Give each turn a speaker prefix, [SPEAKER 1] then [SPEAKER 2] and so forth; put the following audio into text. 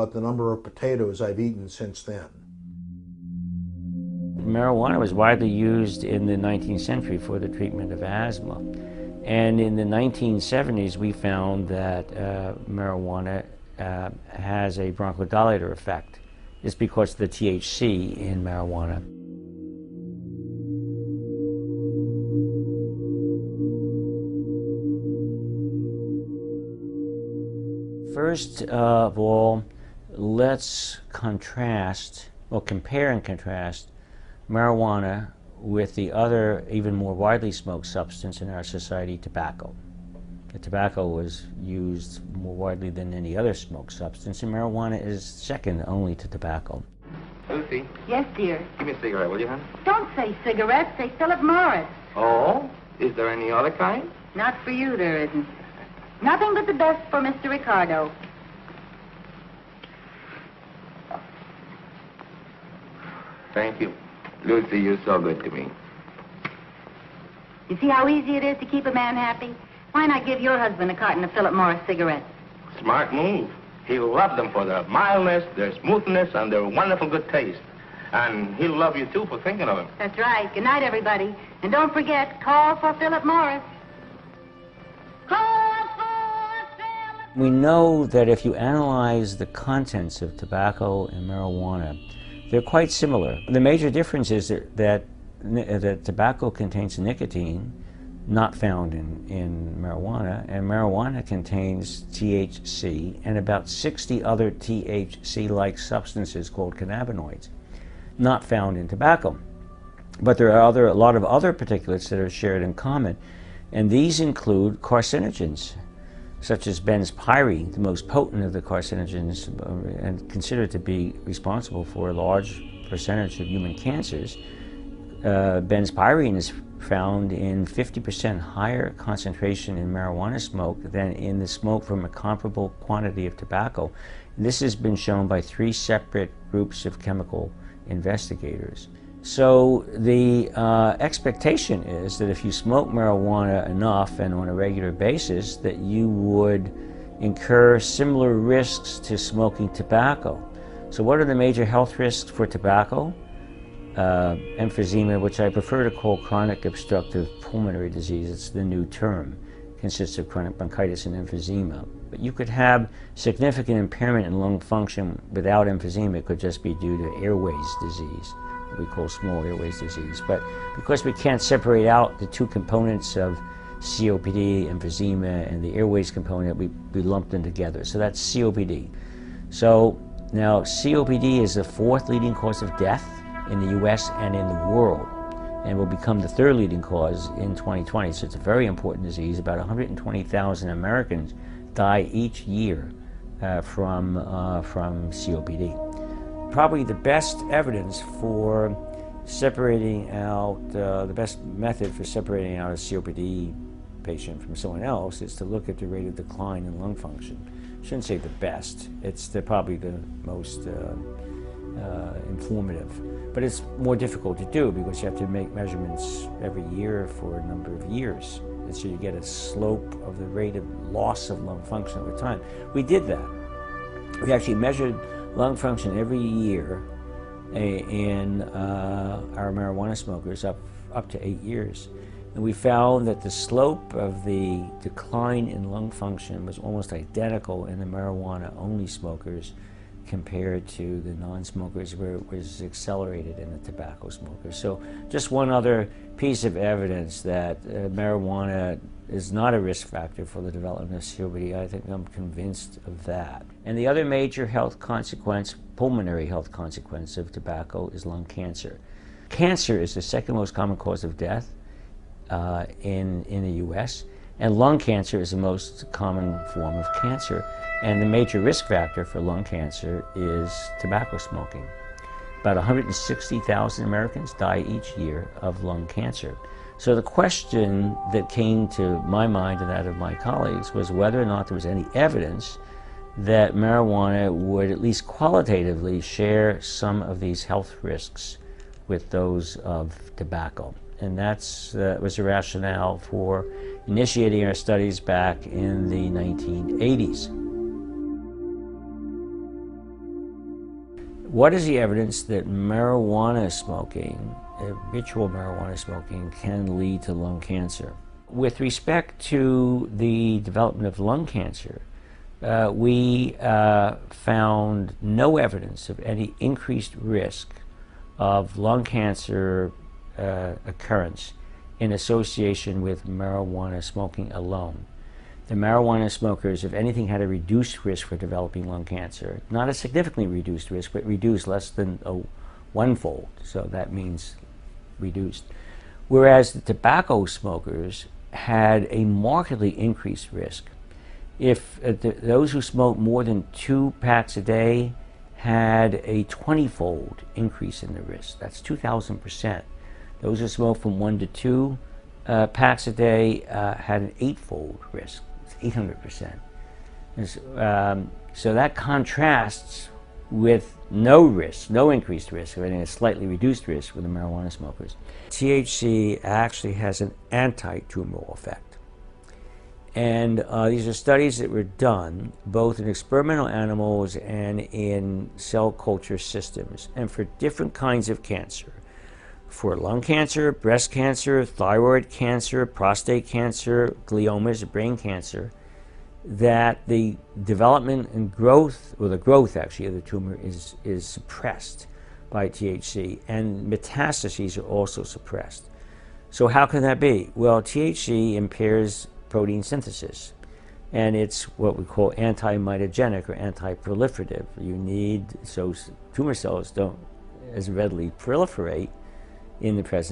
[SPEAKER 1] about the number of potatoes I've eaten since then.
[SPEAKER 2] Marijuana was widely used in the 19th century for the treatment of asthma. And in the 1970s, we found that marijuana has a bronchodilator effect. It's because of the THC in marijuana. First of all, let's compare and contrast marijuana with the other, even more widely smoked substance in our society, tobacco. The tobacco was used more widely than any other smoked substance, and marijuana is second only to tobacco.
[SPEAKER 3] Lucy?
[SPEAKER 4] Yes, dear.
[SPEAKER 3] Give me a cigarette, will you, hon?
[SPEAKER 4] Don't say cigarettes, say Philip Morris.
[SPEAKER 3] Oh? Is there any other kind?
[SPEAKER 4] Not for you, there isn't. Nothing but the best for Mr. Ricardo.
[SPEAKER 3] Thank you. Lucy, you're so good to me.
[SPEAKER 4] You see how easy it is to keep a man happy? Why not give your husband a carton of Philip Morris cigarettes?
[SPEAKER 3] Smart move. He'll love them for their mildness, their smoothness, and their wonderful good taste. And he'll love you, too, for thinking of him.
[SPEAKER 4] That's right. Good night, everybody. And don't forget, call for Philip Morris. Call for Philip.
[SPEAKER 2] We know that if you analyze the contents of tobacco and marijuana, they're quite similar. The major difference is that tobacco contains nicotine, not found in marijuana, and marijuana contains THC and about 60 other THC-like substances called cannabinoids, not found in tobacco. But there are a lot of other particulates that are shared in common, and these include carcinogens, such as benzpyrene, the most potent of the carcinogens and considered to be responsible for a large percentage of human cancers. Benzpyrene is found in 50% higher concentration in marijuana smoke than in the smoke from a comparable quantity of tobacco. And this has been shown by 3 separate groups of chemical investigators. So the expectation is that if you smoke marijuana enough and on a regular basis, that you would incur similar risks to smoking tobacco. So what are the major health risks for tobacco? Emphysema, which I prefer to call chronic obstructive pulmonary disease. It's the new term. It consists of chronic bronchitis and emphysema. But you could have significant impairment in lung function without emphysema. It could just be due to airways disease, what we call small airways disease. But because we can't separate out the two components of COPD, emphysema, and the airways component, we lumped them together. So that's COPD. So now COPD is the 4th leading cause of death in the US and in the world, and will become the 3rd leading cause in 2020. So it's a very important disease. About 120,000 Americans die each year from COPD. Probably the best evidence for separating out, the best method for separating out a COPD patient from someone else is to look at the rate of decline in lung function. I shouldn't say the best, it's probably the most informative. But it's more difficult to do because you have to make measurements every year for a number of years. And so you get a slope of the rate of loss of lung function over time. We did that. We actually measured lung function every year in our marijuana smokers up to 8 years. And we found that the slope of the decline in lung function was almost identical in the marijuana-only smokers compared to the non-smokers, where it was accelerated in the tobacco smokers. So just one other piece of evidence that marijuana is not a risk factor for the development of COPD. I think I'm convinced of that. And the other major health consequence, pulmonary health consequence of tobacco, is lung cancer. Cancer is the 2nd most common cause of death in the US, and lung cancer is the most common form of cancer. And the major risk factor for lung cancer is tobacco smoking. About 160,000 Americans die each year of lung cancer. So the question that came to my mind and that of my colleagues was whether or not there was any evidence that marijuana would at least qualitatively share some of these health risks with those of tobacco. And that was the rationale for initiating our studies back in the 1980s. what is the evidence that marijuana smoking, habitual marijuana smoking, can lead to lung cancer? With respect to the development of lung cancer, we found no evidence of any increased risk of lung cancer occurrence in association with marijuana smoking alone. The marijuana smokers, if anything, had a reduced risk for developing lung cancer. Not a significantly reduced risk, but reduced less than one-fold, so that means reduced. Whereas the tobacco smokers had a markedly increased risk. If those who smoke more than 2 packs a day had a 20-fold increase in the risk. That's 2,000%. Those who smoke from 1 to 2 packs a day had an 8-fold risk. It's 800%. So that contrasts with no risk, no increased risk, or a slightly reduced risk with the marijuana smokers. THC actually has an anti-tumoral effect. And these are studies that were done both in experimental animals and in cell culture systems, and for different kinds of cancer. For lung cancer, breast cancer, thyroid cancer, prostate cancer, gliomas, brain cancer, that the development and growth, or the growth actually of the tumor is suppressed by THC, and metastases are also suppressed. So how can that be? Well, THC impairs protein synthesis, and it's what we call anti-mitogenic or anti-proliferative. You need, so tumor cells don't as readily proliferate in the presence